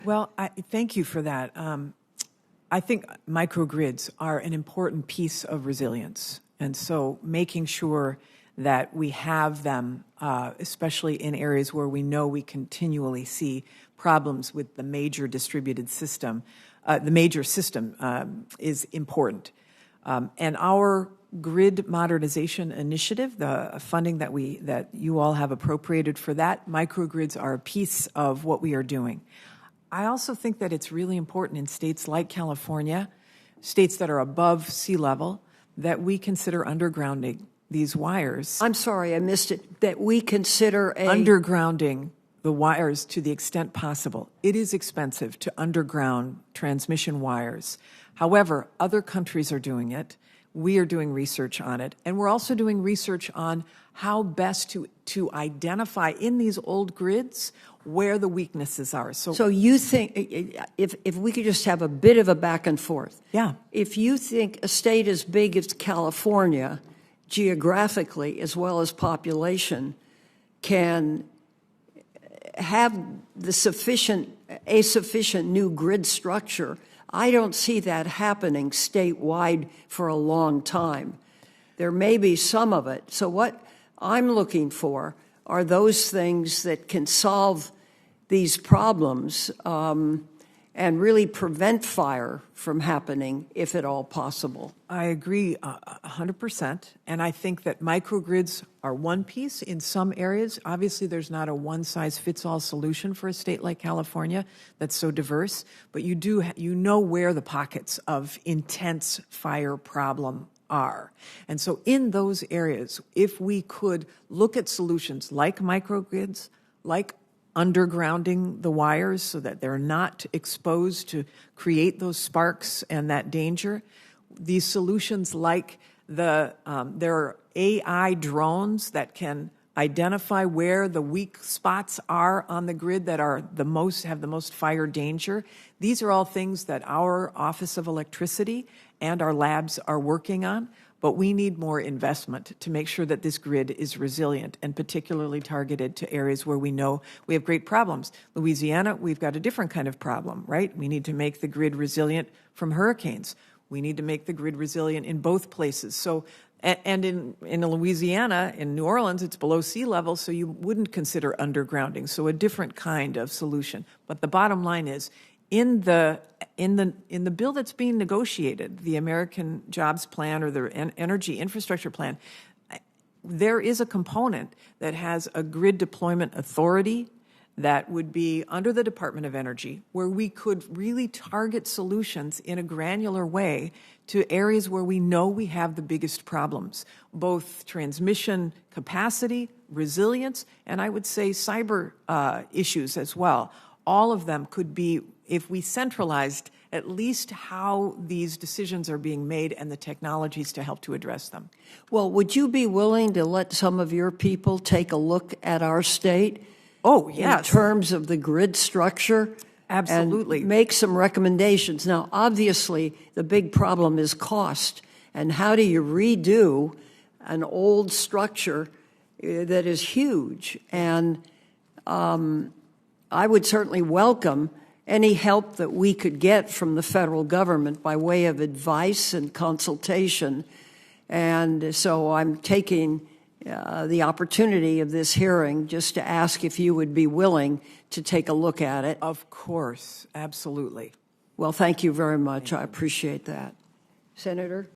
Well, thank you for that. I think microgrids are an important piece of resilience. And so making sure that we have them, especially in areas where we know we continually see problems with the major distributed system, is important. And our grid modernization initiative, the funding that you all have appropriated for that, microgrids are a piece of what we are doing. I also think that it's really important in states like California, states that are above sea level, that we consider undergrounding these wires. I'm sorry, I missed it. That we consider undergrounding the wires to the extent possible. It is expensive to underground transmission wires. However, other countries are doing it. We are doing research on it. And we're also doing research on how best to identify in these old grids where the weaknesses are. So you think, if we could just have a bit of a back and forth. Yeah. If you think a state as big as California, geographically as well as population, can have a sufficient new grid structure, I don't see that happening statewide for a long time. There may be some of it. So what I'm looking for are those things that can solve these problems and really prevent fire from happening, if at all possible. I agree 100%. And I think that microgrids are one piece in some areas. Obviously, there's not a one-size-fits-all solution for a state like California that's so diverse. But you know where the pockets of intense fire problem are. And so in those areas, if we could look at solutions like microgrids, like undergrounding the wires so that they're not exposed to create those sparks and that danger. These solutions like there are AI drones that can identify where the weak spots are on the grid that are have the most fire danger. These are all things that our Office of Electricity and our labs are working on. But we need more investment to make sure that this grid is resilient and particularly targeted to areas where we know we have great problems. Louisiana, we've got a different kind of problem, right? We need to make the grid resilient from hurricanes. We need to make the grid resilient in both places. So, and in Louisiana, in New Orleans, it's below sea level, so you wouldn't consider undergrounding. So a different kind of solution. But the bottom line is, in the bill that's being negotiated, the American Jobs Plan or the Energy Infrastructure Plan, there is a component that has a grid deployment authority that would be under the Department of Energy, where we could really target solutions in a granular way to areas where we know we have the biggest problems, both transmission capacity, resilience, and I would say cyber issues as well. All of them could be, if we centralized at least how these decisions are being made and the technologies to help to address them. Well, would you be willing to let some of your people take a look at our state? Oh, yes. In terms of the grid structure? Absolutely. And make some recommendations. Now, obviously, the big problem is cost. And how do you redo an old structure that is huge? And I would certainly welcome any help that we could get from the federal government by way of advice and consultation. And so I'm taking the opportunity of this hearing just to ask if you would be willing to take a look at it. Of course, absolutely. Well, thank you very much. I appreciate that. Senator?